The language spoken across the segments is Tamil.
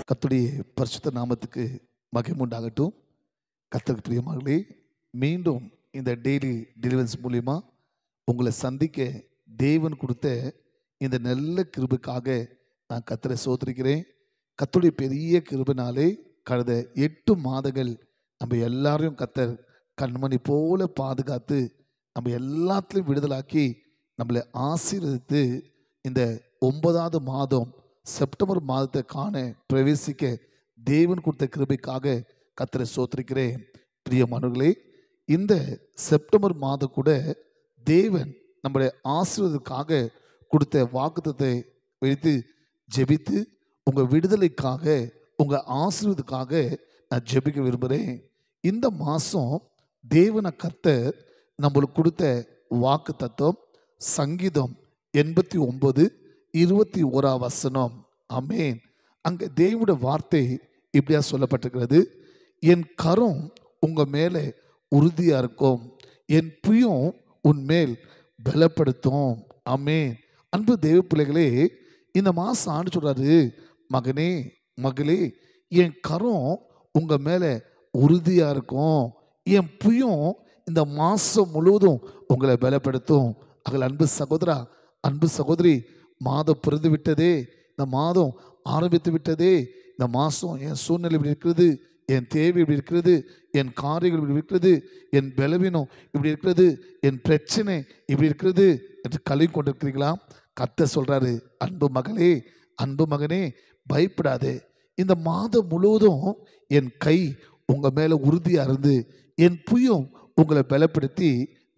கர்த்தருடைய பரிசுத்த நாமத்துக்கு மகிமை உண்டாகட்டும். கர்த்தருக்கு பிரியமானவர்களே, மீண்டும் இந்த டெய்லி டெலிவரன்ஸ் மூலியமா உங்களை சந்திக்க தேவன் கொடுத்த இந்த நல்ல கிருபைக்காக நான் கர்த்தரை ஸ்தோத்திரிக்கிறேன். கர்த்தருடைய பெரிய கிருபைனாலே கடந்த 8 மாதங்கள் நம்ம எல்லாரையும் கர்த்தர் கண்மணி போல பாதுகாத்து நம்ம எல்லாத்துலேயும் விடுதலாக்கி நம்மளை ஆசீர்வதித்து இந்த 9வது மாதம் செப்டம்பர் மாதத்தை காண பிரவேசிக்க தேவன் கொடுத்த கிருபைக்காக கர்த்தரை ஸ்தோத்திரிக்கிறேன். பிரியமானவர்களே, இந்த செப்டம்பர் மாதம் கூட தேவன் நம்முடைய ஆசீர்வாதத்துக்காக கொடுத்த வாக்குத்தத்தை வைத்து ஜெபித்து உங்கள் விடுதலைக்காக உங்கள் ஆசீர்வாதத்துக்காக நான் ஜெபிக்க விரும்புகிறேன். இந்த மாதம் தேவனை கர்த்தர் நம்மளுக்கு கொடுத்த வாக்கு தத்துவம் சங்கீதம் 89:21 ஆமென். அங்கே தேவனுடைய வார்த்தை இப்படியா சொல்லப்பட்டிருக்கிறது: என் கரம் உங்க மேலே உறுதியா இருக்கும், என் புயம் உன் மேல் பலப்படுத்தும். ஆமென். அன்பு தேவ பிள்ளைகளே, இந்த மாசம் ஆண்டு சொல்றாரு, மகனே மகளே, என் கரம் உங்க மேலே உறுதியா இருக்கும், என் புயம் இந்த மாசம் முழுவதும் உங்களை பலப்படுத்தும். அகல் அன்பு சகோதரா, அன்பு சகோதரி, மாதம் பிறந்து விட்டதே, இந்த மாதம் ஆரம்பித்து விட்டதே, இந்த மாதம் என் சூழ்நிலை இப்படி இருக்கிறது, என் தேவை இப்படி இருக்கிறது, என் காரியங்கள் இப்படி இருக்கிறது, என் பலவீனம் இப்படி இருக்கிறது, என் பிரச்சனை இப்படி இருக்கிறது என்று கலங்கி கொண்டிருக்கிறீங்களா? கர்த்தர் சொல்றாரு, அன்பு மகளே அன்பு மகனே, பயப்படாதே. இந்த மாதம் முழுவதும் என் கை உங்க மேல உறுதியா இருந்து என் புயம் உங்களை பலப்படுத்தி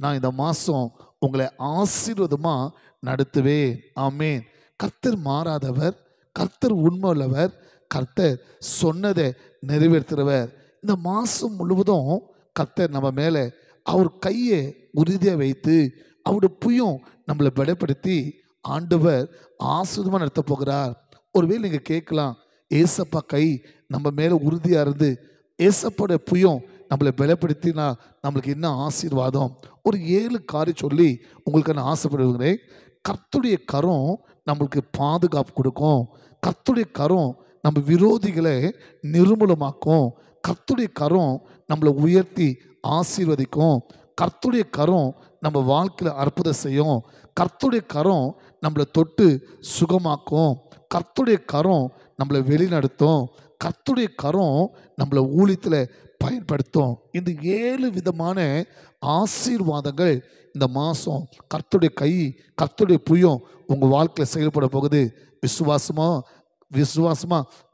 நான் இந்த மாதம் உங்களை ஆசீர்வாதமா நடத்துவேன். ஆமென். கர்த்தர் மாறாதவர், கர்த்தர் உண்மை உள்ளவர், கர்த்தர் சொன்னதை நிறைவேற்றுறவர். இந்த மாதம் முழுவதும் கர்த்தர் நம்ம மேலே அவர் கையை உறுதியாக வைத்து அவருடைய புயம் நம்மளை பலப்படுத்தி ஆண்டவர் ஆசீர்வாதமாக நடத்த போகிறார். ஒருவேளை நீங்கள் கேட்கலாம், ஏசப்பா கை நம்ம மேலே உறுதியாக இருந்து ஏசப்போட புயம் நம்மளை பலப்படுத்தினா நம்மளுக்கு என்ன ஆசீர்வாதம்? ஒரு 7 காரியம் சொல்லி உங்களுக்கு நான் ஆசைப்படுகிறேன். கர்த்தருடைய கரம் நம்மளுக்கு பாதுகாப்பு கொடுக்கும், கர்த்தருடைய கரம் நம்ம விரோதிகளை நிர்மூலமாக்கும், கர்த்தருடைய கரம் நம்மளை உயர்த்தி ஆசீர்வதிக்கும், கர்த்தருடைய கரம் நம்ம வாழ்க்கையில் அற்புதம் செய்யும், கர்த்தருடைய கரம் நம்மளை தொட்டு சுகமாக்கும், கர்த்தருடைய கரம் நம்மளை வெளிநடத்தும், கர்த்தருடைய கரம் நம்மளை ஊழியத்தில் பயன்படுத்தும். இந்த 7 விதமான ஆசீர்வாதங்கள் இந்த மாதம் கர்த்தருடைய கை, கர்த்தருடைய புயம் உங்கள் வாழ்க்கையில் செயல்பட போகுது. விசுவாசமா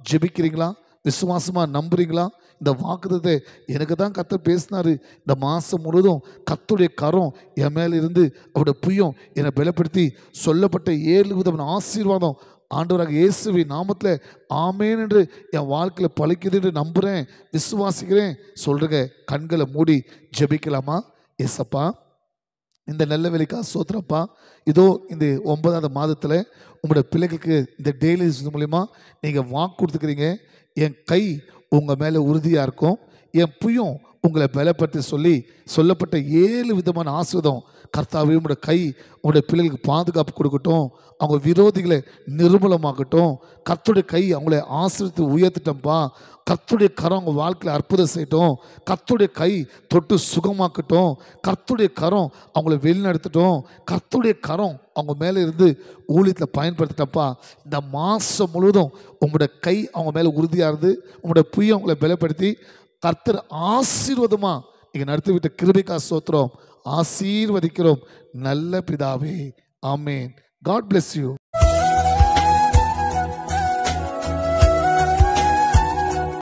ஜெபிக்கிறீங்களா? விசுவாசமா நம்புறீங்களா? இந்த வாக்குத்தத்தை எனக்கு தான் கர்த்தர் பேசினாரு, இந்த மாதம் முழுவதும் கர்த்தருடைய கரம் என் மேலே இருந்து அவருடைய புயம் என்னை பலப்படுத்தி சொல்லப்பட்ட 7 விதமான ஆசீர்வாதம் ஆண்டவராக இயேசுவின் நாமத்தில் ஆமேன் என்று என் வாழ்க்கையில் பழிக்குது என்று நம்புகிறேன், விசுவாசிக்கிறேன். சொல்கிறேங்க, கண்களை மூடி ஜெபிக்கலாமா? ஏசப்பா, இந்த நல்ல வேலைக்கா சோத்திரப்பா. இதோ இந்த 9வது மாதத்தில் உங்களுடைய பிள்ளைகளுக்கு இந்த டெய்லி மூலிமா நீங்கள் வாக்கு கொடுத்துக்கிறீங்க. என் கை உங்கள் மேலே உறுதியாக இருக்கும், என் புயம் உங்களை பலப்படுத்தி சொல்லப்பட்ட 7 விதமான ஆசீர்வாதம் கர்த்தாவே உங்களுடைய கை உங்களுடைய பிள்ளைகளுக்கு பாதுகாப்பு கொடுக்கட்டும், அவங்க விரோதிகளை நிர்மூலமாக்கட்டும். கர்த்தருடைய கை அவங்களை ஆசீர்வதித்து உயர்த்திட்டோம்ப்பா. கர்த்தருடைய கரம் அவங்க வாழ்க்கையில் அற்புதம் செய்யட்டும், கர்த்தருடைய கை தொட்டு சுகமாக்கட்டும், கர்த்தருடைய கரம் அவங்கள வெளிநடத்தட்டும், கர்த்தருடைய கரம் அவங்க மேலே இருந்து ஊழியத்தில் பயன்படுத்திட்டப்பா. இந்த மாதம் முழுவதும் உங்களுடைய கை அவங்க மேலே உறுதியாக இருந்து உங்களுடைய புயம் அவங்களை பலப்படுத்தி கர்த்தர் ஆசீர்வாதமா நீங்கள் நடத்திவிட்ட கிருபைக்கா ஸ்தோத்திரம். ஆசீர்வதிக்கிறோம் நல்ல பிதாவே. ஆமேன். God bless you.